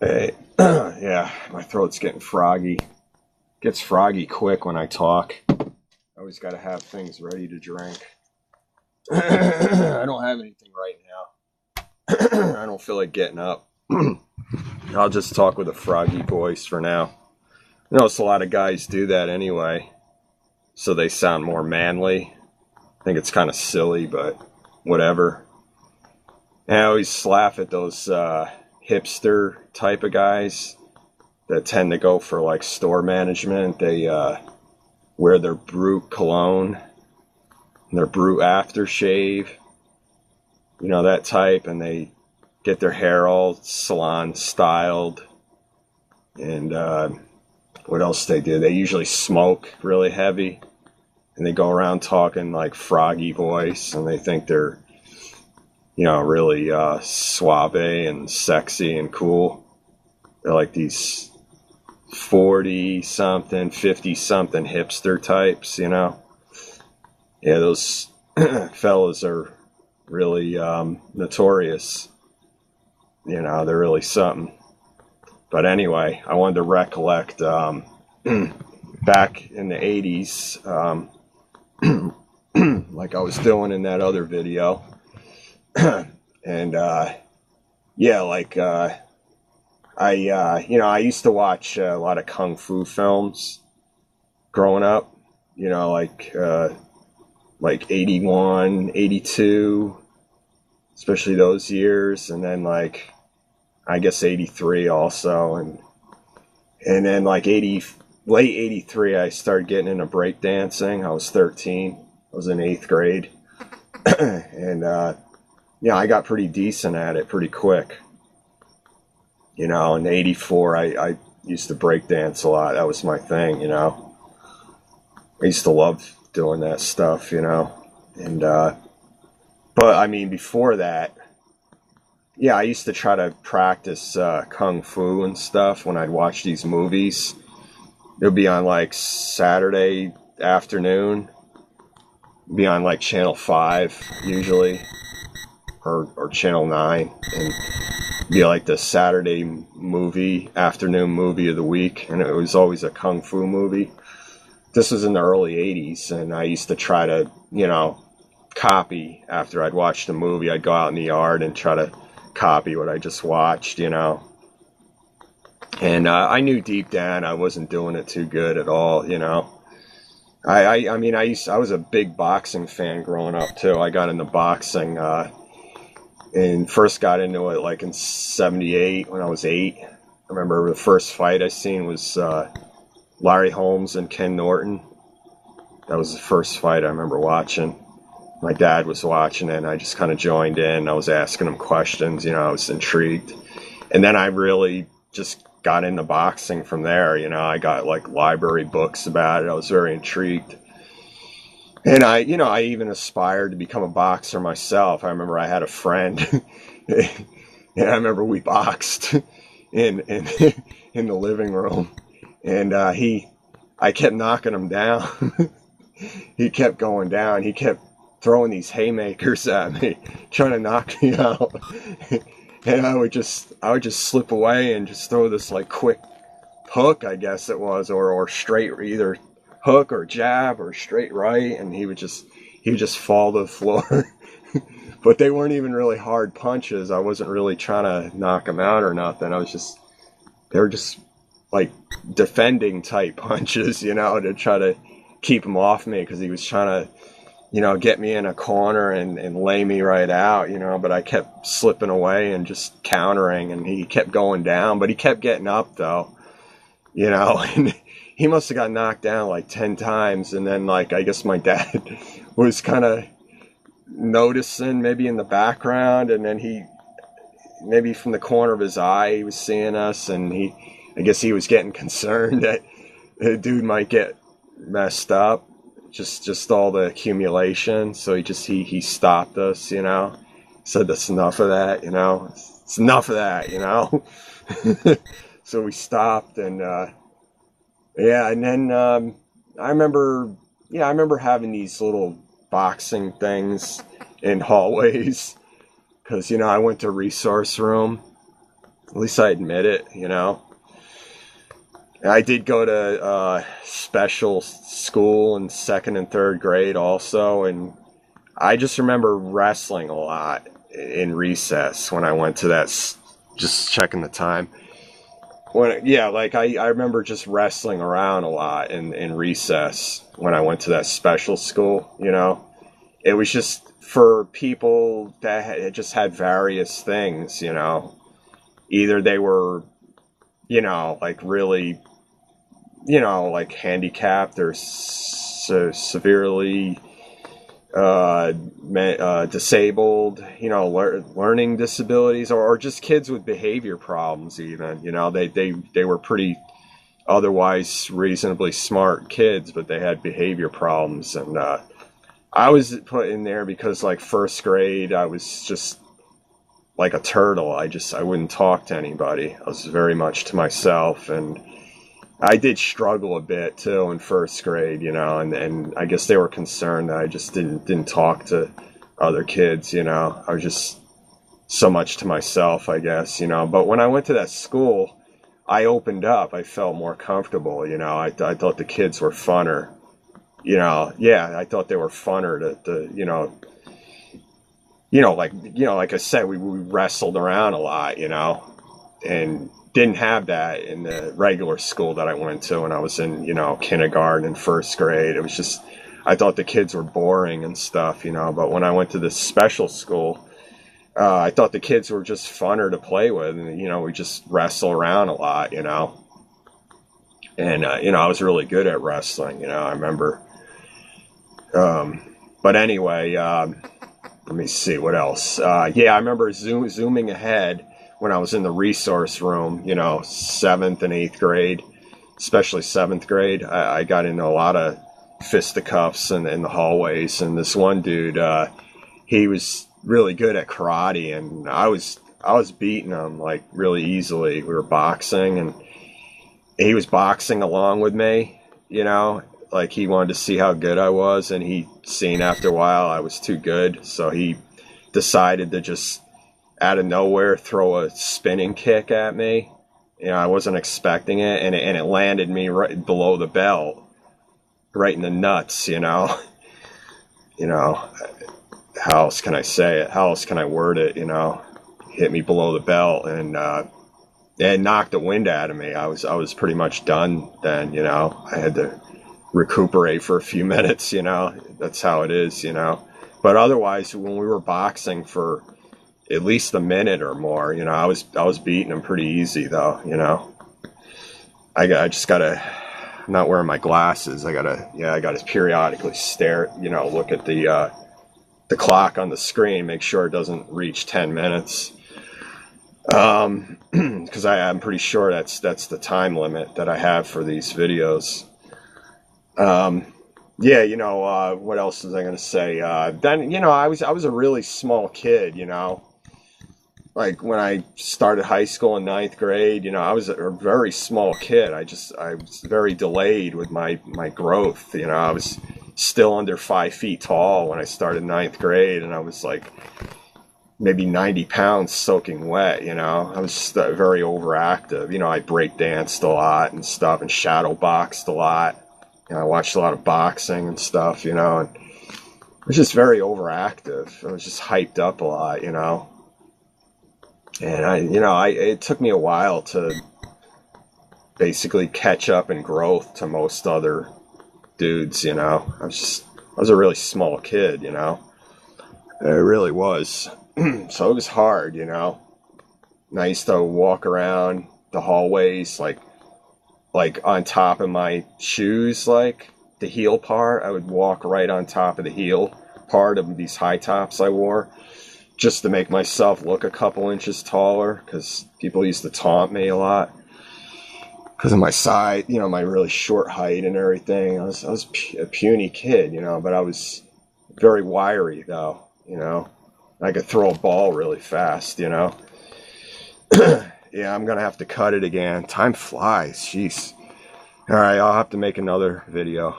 Hey, yeah, my throat's getting froggy. Gets froggy quick when I talk. I always got to have things ready to drink. I don't have anything right now. I don't feel like getting up. I'll just talk with a froggy voice for now. I notice a lot of guys do that anyway, so they sound more manly. I think it's kind of silly, but whatever. And I always laugh at those hipster type of guys that tend to go for like store management. They wear their Brute cologne, and their Brute aftershave, that type, and they get their hair all salon styled. And what else they do? They usually smoke really heavy, and they go around talking like froggy voice, and they think they're really suave and sexy and cool. They're like these 40-something, 50-something hipster types, Yeah, those fellas are really notorious. They're really something. But anyway, I wanted to recollect back in the 80s, like I was doing in that other video. And yeah, like I used to watch a lot of kung fu films growing up, like 81, 82, especially those years, and then like I guess 83 also, and then like late 83 I started getting into breakdancing. I was 13. I was in 8th grade. And I got pretty decent at it pretty quick. In 84 I used to breakdance a lot. That was my thing, I used to love doing that stuff, and but I mean before that, yeah, I used to try to practice kung fu and stuff when I'd watch these movies. It would be on like Saturday afternoon. It'd be on like Channel 5 usually, or Channel 9, and be like the Saturday afternoon movie of the week, and it was always a kung fu movie. This was in the early 80s, and I used to try to, copy after I'd watched the movie. I'd go out in the yard and try to copy what I just watched, And I knew deep down I wasn't doing it too good at all, I mean, I was a big boxing fan growing up too. I got into boxing, and first got into it like in 78 when I was 8. I remember the first fight I seen was Larry Holmes and Ken Norton. That was the first fight I remember watching. My dad was watching it, and I just kind of joined in. I was asking him questions, I was intrigued. And then I really just got into boxing from there. I got like library books about it. I was very intrigued. And I even aspired to become a boxer myself. I remember I had a friend, and I remember we boxed in in the living room, and I kept knocking him down. He kept going down. He kept throwing these haymakers at me, trying to knock me out. And I would just slip away and just throw this like quick hook, I guess it was, or straight, either hook or jab or straight right, and he would just fall to the floor. But they weren't even really hard punches. I wasn't really trying to knock him out or nothing. They were just like defending type punches, to try to keep him off me, because he was trying to get me in a corner and lay me right out, but I kept slipping away and just countering, and he kept going down, but he kept getting up though, and he must have got knocked down like 10 times. And then like, I guess my dad was kind of noticing maybe in the background, and then he, maybe from the corner of his eye, he was seeing us, and I guess he was getting concerned that the dude might get messed up. Just all the accumulation. So he stopped us, said that's enough of that, it's enough of that, So we stopped, and and then I remember having these little boxing things in hallways, because I went to resource room, At least I admit it, you know. I did go to special school in 2nd and 3rd grade also, and I just remember wrestling a lot in recess when I went to that, just checking the time. I remember just wrestling around a lot in recess when I went to that special school, you know. It was just for people that just had various things, you know. Either they were, you know, like really, you know, like handicapped or severely disabled, you know, learning disabilities, or just kids with behavior problems even, you know. They were pretty otherwise reasonably smart kids, but they had behavior problems. And I was put in there because, like, 1st grade, I was just like a turtle. I wouldn't talk to anybody. I was very much to myself, and I did struggle a bit too in 1st grade, you know, and I guess they were concerned that I just didn't talk to other kids, you know. I was just so much to myself, I guess, you know. But when I went to that school, I opened up. I felt more comfortable, you know. I thought the kids were funner, you know. Yeah, I thought they were funner to like I said, we wrestled around a lot, you know, and didn't have that in the regular school that I went to when I was in, you know, kindergarten and 1st grade. It was just, I thought the kids were boring and stuff, you know. But when I went to this special school, I thought the kids were just funner to play with, and, you know, we just wrestle around a lot, you know. And you know, I was really good at wrestling, you know. I remember. But anyway, let me see what else. Yeah, I remember zooming ahead when I was in the resource room, you know, 7th and 8th grade, especially 7th grade. I got into a lot of fisticuffs in the hallways, and this one dude, he was really good at karate, and I was beating him like really easily. We were boxing, and he was boxing along with me, you know, like he wanted to see how good I was, and he seen after a while I was too good, so he decided to just out of nowhere throw a spinning kick at me. You know, I wasn't expecting it, and it landed me right below the belt, right in the nuts, you know. You know, how else can I say it? How else can I word it, you know? Hit me below the belt, and it knocked the wind out of me. I was pretty much done then, you know. I had to recuperate for a few minutes, you know. That's how it is, you know. But otherwise, when we were boxing for at least a minute or more, you know, I was beating him pretty easy though, you know. I just gotta, I'm not wearing my glasses. I gotta periodically stare, you know, look at the clock on the screen, make sure it doesn't reach 10 minutes. Because I'm pretty sure that's the time limit that I have for these videos. Yeah, you know, what else was I gonna say? Then, you know, I was a really small kid, you know. Like when I started high school in 9th grade, you know, I was a very small kid. I was very delayed with my growth. You know, I was still under 5 feet tall when I started 9th grade, and I was like maybe 90 pounds soaking wet. You know, I was just very overactive. You know, I break danced a lot and stuff, and shadow boxed a lot. You know, I watched a lot of boxing and stuff. You know, and I was just very overactive. I was just hyped up a lot. You know. And it took me a while to basically catch up in growth to most other dudes, you know. I was a really small kid, you know. It really was. So it was hard, you know. And I used to walk around the hallways like on top of my shoes, like the heel part. I would walk right on top of the heel part of these high tops I wore, just to make myself look a couple inches taller, because people used to taunt me a lot because of my size, you know, my really short height and everything. I was a puny kid, you know, but I was very wiry though, you know. I could throw a ball really fast, you know. Yeah, I'm gonna have to cut it again. Time flies, jeez. All right, I'll have to make another video.